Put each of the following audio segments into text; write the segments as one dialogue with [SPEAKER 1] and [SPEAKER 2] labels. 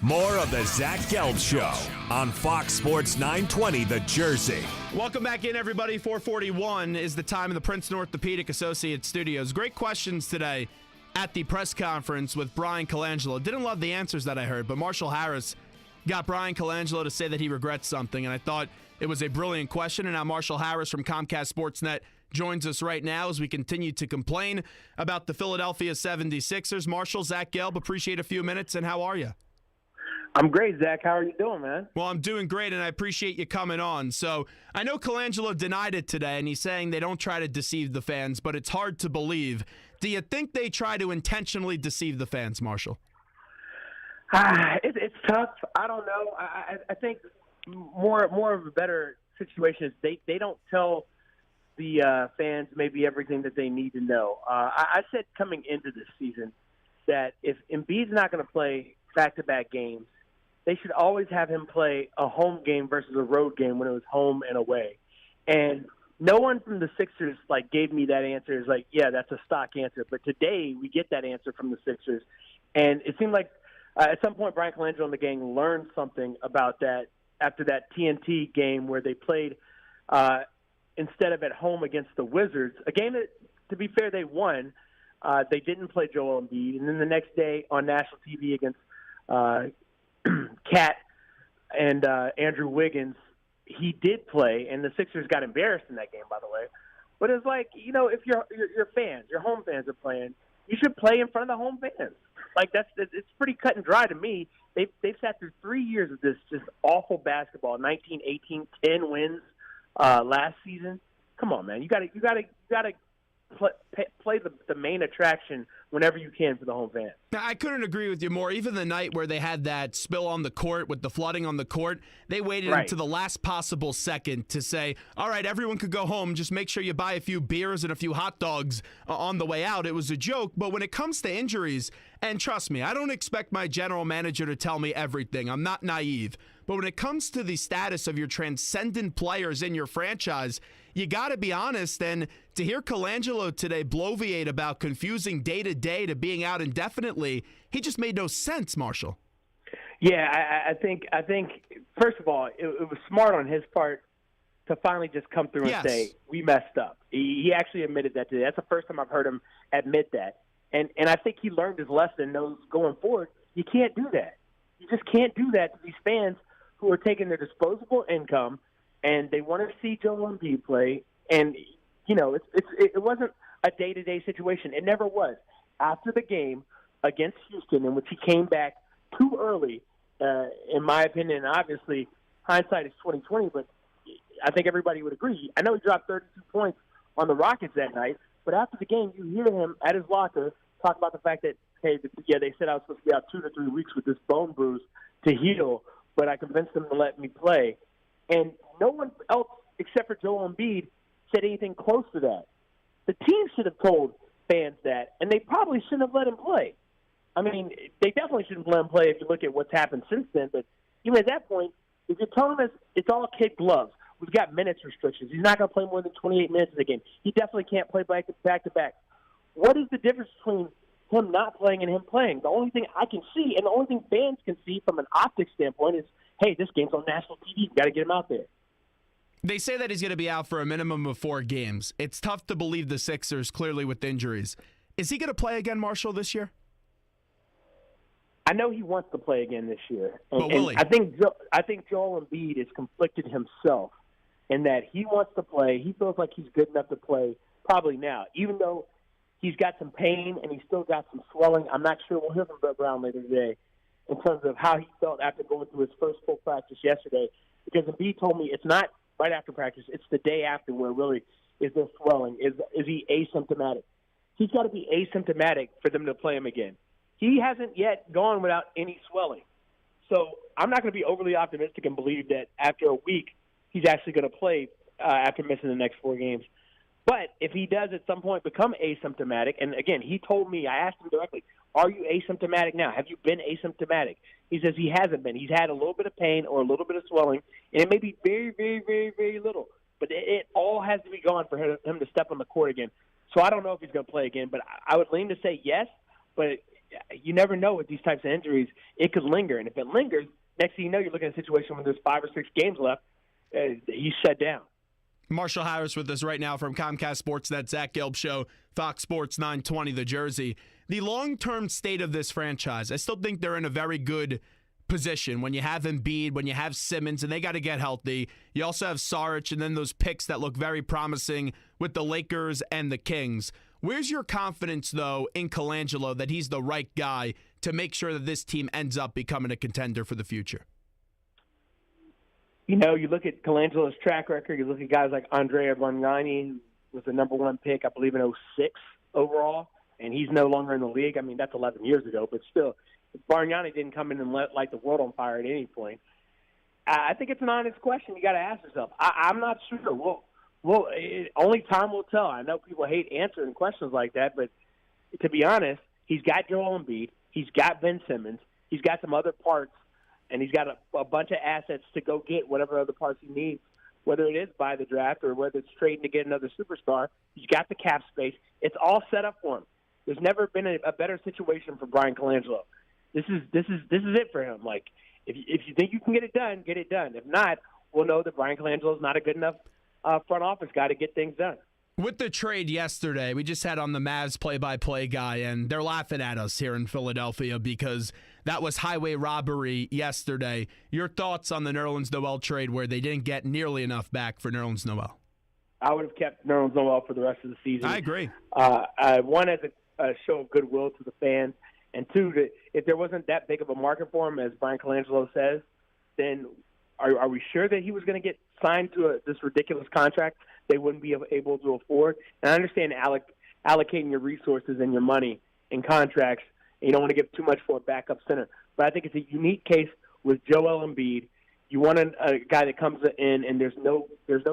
[SPEAKER 1] More of the Zach Gelb Show on Fox Sports 920 The Jersey.
[SPEAKER 2] Welcome back in, everybody. 4:41 is the time of the Princeton Orthopedic Associates studios. Great questions today at the press conference with Brian Colangelo. Didn't love the answers that I heard, but Marshall Harris got Brian Colangelo to say that he regrets something, and I thought it was a brilliant question. And now Marshall Harris from Comcast Sportsnet joins us right now as we continue to complain about the Philadelphia 76ers. Marshall, Zach Gelb, appreciate a few minutes, and how are you?
[SPEAKER 3] I'm great, Zach. How are you doing, man?
[SPEAKER 2] Well, I'm doing great, and I appreciate you coming on. So I know Colangelo denied it today, and he's saying they don't try to deceive the fans, but it's hard to believe. Do you think they try to intentionally deceive the fans, Marshall?
[SPEAKER 3] It's tough. I don't know. I think more of a better situation is they don't tell the fans maybe everything that they need to know. I said coming into this season that if Embiid's not going to play back-to-back games, they should always have him play a home game versus a road game when it was home and away. And no one from the Sixers gave me that answer. It's like, yeah, that's a stock answer. But today we get that answer from the Sixers. And it seemed like at some point Brian Colangelo and the gang learned something about that after that TNT game where they played instead of at home against the Wizards, a game that, to be fair, they won. They didn't play Joel Embiid. And then the next day on national TV against Cat and Andrew Wiggins, he did play, and the Sixers got embarrassed in that game, by the way. But it's like, if your fans, your home fans are playing, you should play in front of the home fans. It's pretty cut and dry to me. They've sat through 3 years of this just awful basketball. 19, 18, 10 wins last season. Come on, man, you got to play the main attraction whenever you can for the home fans.
[SPEAKER 2] Now, I couldn't agree with you more. Even the night where they had that spill on the court with the flooding on the court, they waited until the last possible second to say, all right, everyone could go home. Just make sure you buy a few beers and a few hot dogs on the way out. It was a joke. But when it comes to injuries, and trust me, I don't expect my general manager to tell me everything. I'm not naive. But when it comes to the status of your transcendent players in your franchise, you got to be honest. And to hear Colangelo today bloviate about confusing day-to-day to being out indefinitely, he just made no sense, Marshall.
[SPEAKER 3] Yeah, I think first of all, it was smart on his part to finally just come through and say, we messed up. He actually admitted that today. That's the first time I've heard him admit that. And I think he learned his lesson and knows going forward, you can't do that. You just can't do that to these fans who are taking their disposable income, and they want to see Joel Embiid play. And, it wasn't a day-to-day situation. It never was. After the game against Houston, in which he came back too early, in my opinion, obviously hindsight is 20/20, but I think everybody would agree. I know he dropped 32 points on the Rockets that night, but after the game, you hear him at his locker talk about the fact that, hey, they said I was supposed to be out 2 to 3 weeks with this bone bruise to heal, but I convinced them to let me play. And no one else except for Joel Embiid said anything close to that. The team should have told fans that, and they probably shouldn't have let him play. I mean, they definitely shouldn't let him play if you look at what's happened since then, but even at that point, if you're telling us it's all kid gloves, we've got minutes restrictions, he's not going to play more than 28 minutes in the game, he definitely can't play back-to-back. What is the difference between him not playing and him playing? The only thing I can see, and the only thing fans can see from an optics standpoint is, hey, this game's on national TV. You got to get him out there.
[SPEAKER 2] They say that he's going to be out for a minimum of 4 games. It's tough to believe the Sixers, clearly with injuries. Is he going to play again, Marshall, this year?
[SPEAKER 3] I know he wants to play again this year.
[SPEAKER 2] But will he?
[SPEAKER 3] I think Joel Embiid is conflicted himself in that he wants to play. He feels like he's good enough to play probably now, even though he's got some pain and he's still got some swelling. I'm not sure. We'll hear from Brett Brown later today in terms of how he felt after going through his first full practice yesterday, because Embiid told me it's not right after practice, it's the day after where really is there swelling. Is he asymptomatic? He's got to be asymptomatic for them to play him again. He hasn't yet gone without any swelling. So I'm not going to be overly optimistic and believe that after a week he's actually going to play after missing the next 4 games. But if he does at some point become asymptomatic, and again, he told me, I asked him directly, are you asymptomatic now? Have you been asymptomatic? He says he hasn't been. He's had a little bit of pain or a little bit of swelling, and it may be very, very, very, very little. But it all has to be gone for him to step on the court again. So I don't know if he's going to play again, but I would lean to say yes. But you never know with these types of injuries. It could linger, and if it lingers, next thing you know, you're looking at a situation when there's 5 or 6 games left. He's shut down.
[SPEAKER 2] Marshall Harris with us right now from Comcast Sportsnet, Zach Gelb Show, Fox Sports 920, the Jersey. The long-term state of this franchise, I still think they're in a very good position when you have Embiid, when you have Simmons, and they got to get healthy. You also have Saric, and then those picks that look very promising with the Lakers and the Kings. Where's your confidence, though, in Colangelo that he's the right guy to make sure that this team ends up becoming a contender for the future?
[SPEAKER 3] You know, you look at Colangelo's track record, you look at guys like Andrea Bargnani, who was the number 1 pick, I believe, in 06 overall, and he's no longer in the league. I mean, that's 11 years ago, but still, Bargnani didn't come in and light the world on fire at any point. I think it's an honest question you got to ask yourself. I'm not sure. Only time will tell. I know people hate answering questions like that, but to be honest, he's got Joel Embiid, he's got Ben Simmons, he's got some other parts, and he's got a bunch of assets to go get whatever other parts he needs, whether it is by the draft or whether it's trading to get another superstar. He's got the cap space. It's all set up for him. There's never been a better situation for Brian Colangelo. This is it for him. Like, if you think you can get it done, get it done. If not, we'll know that Brian Colangelo is not a good enough front office guy to get things done.
[SPEAKER 2] With the trade yesterday, we just had on the Mavs play-by-play guy, and they're laughing at us here in Philadelphia because that was highway robbery yesterday. Your thoughts on the Nerlens Noel trade where they didn't get nearly enough back for Nerlens Noel?
[SPEAKER 3] I would have kept Nerlens Noel for the rest of the season.
[SPEAKER 2] I agree.
[SPEAKER 3] One, as a show of goodwill to the fans, and two, that if there wasn't that big of a market for him, as Brian Colangelo says, then are we sure that he was going to get signed to this ridiculous contract they wouldn't be able to afford? And I understand allocating your resources and your money in contracts. You don't want to give too much for a backup center. But I think it's a unique case with Joel Embiid. You want a guy that comes in and there's no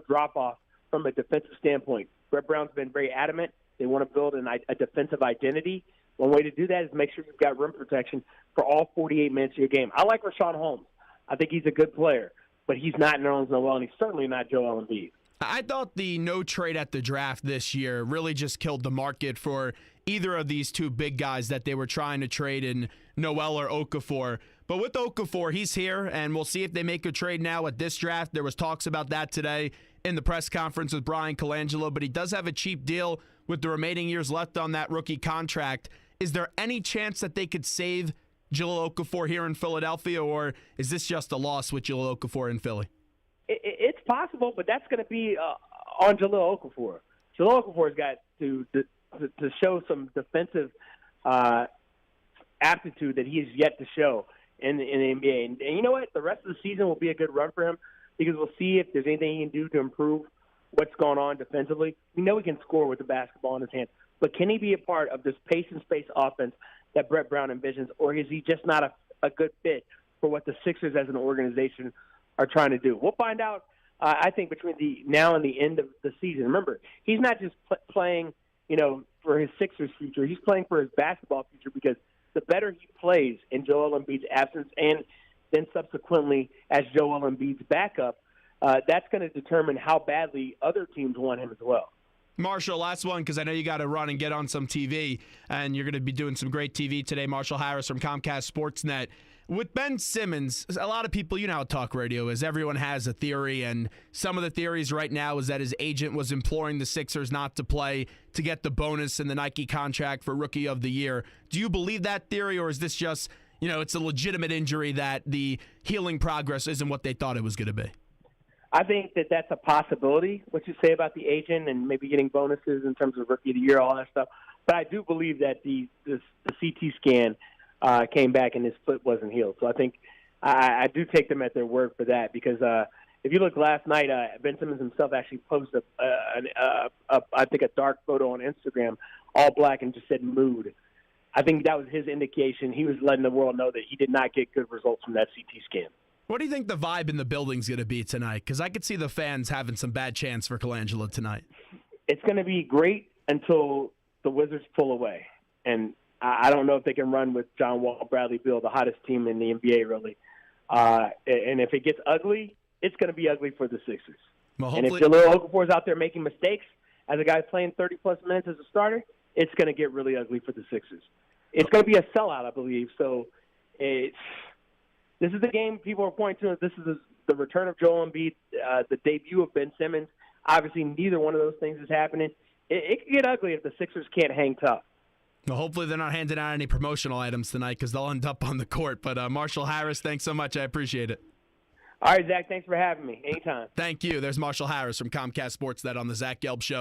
[SPEAKER 3] drop-off from a defensive standpoint. Brett Brown's been very adamant. They want to build a defensive identity. One way to do that is make sure you've got rim protection for all 48 minutes of your game. I like Rashawn Holmes. I think he's a good player, but he's not Nerlens Noel, and he's certainly not Joel Embiid.
[SPEAKER 2] I thought the no trade at the draft this year really just killed the market for either of these two big guys that they were trying to trade in Noel or Okafor. But with Okafor, he's here, and we'll see if they make a trade now at this draft. There was talks about that today in the press conference with Brian Colangelo, but he does have a cheap deal with the remaining years left on that rookie contract. Is there any chance that they could save Jahlil Okafor here in Philadelphia, or is this just a loss with Jahlil Okafor in Philly?
[SPEAKER 3] It's possible, but that's going to be on Jahlil Okafor. Jahlil Okafor's got to show some defensive aptitude that he has yet to show in the NBA. And you know what? The rest of the season will be a good run for him because we'll see if there's anything he can do to improve what's going on defensively. We know he can score with the basketball in his hand, but can he be a part of this pace and space offense that Brett Brown envisions, or is he just not a good fit for what the Sixers as an organization are trying to do? We'll find out, I think, between the now and the end of the season. Remember, he's not just playing, for his Sixers future. He's playing for his basketball future because the better he plays in Joel Embiid's absence and then subsequently as Joel Embiid's backup, that's going to determine how badly other teams want him as well.
[SPEAKER 2] Marshall, last one, because I know you got to run and get on some TV, and you're going to be doing some great TV today. Marshall Harris from Comcast Sportsnet. With Ben Simmons, a lot of people, you know how talk radio is. Everyone has a theory, and some of the theories right now is that his agent was imploring the Sixers not to play to get the bonus in the Nike contract for Rookie of the Year. Do you believe that theory, or is this just, it's a legitimate injury that the healing progress isn't what they thought it was going to be?
[SPEAKER 3] I think that's a possibility, what you say about the agent and maybe getting bonuses in terms of Rookie of the Year, all that stuff. But I do believe that the CT scan came back and his foot wasn't healed. So I think I do take them at their word for that because if you look last night, Ben Simmons himself actually posted, I think, a dark photo on Instagram, all black, and just said mood. I think that was his indication. He was letting the world know that he did not get good results from that CT scan.
[SPEAKER 2] What do you think the vibe in the building's going to be tonight? Because I could see the fans having some bad chance for Colangelo tonight. It's
[SPEAKER 3] going to be great until the Wizards pull away. And I don't know if they can run with John Wall, Bradley Beal, the hottest team in the NBA, really. And if it gets ugly, it's going to be ugly for the Sixers.
[SPEAKER 2] Well,
[SPEAKER 3] and if Jahlil Okafor is out there making mistakes as a guy playing 30-plus minutes as a starter, it's going to get really ugly for the Sixers. It's going to be a sellout, I believe. So this is the game people are pointing to. This is the return of Joel Embiid, the debut of Ben Simmons. Obviously, neither one of those things is happening. It could get ugly if the Sixers can't hang tough.
[SPEAKER 2] Well, hopefully they're not handing out any promotional items tonight because they'll end up on the court. But Marshall Harris, thanks so much. I appreciate it.
[SPEAKER 3] All right, Zach, thanks for having me. Anytime.
[SPEAKER 2] Thank you. There's Marshall Harris from Comcast Sportsnet on the Zach Gelb Show.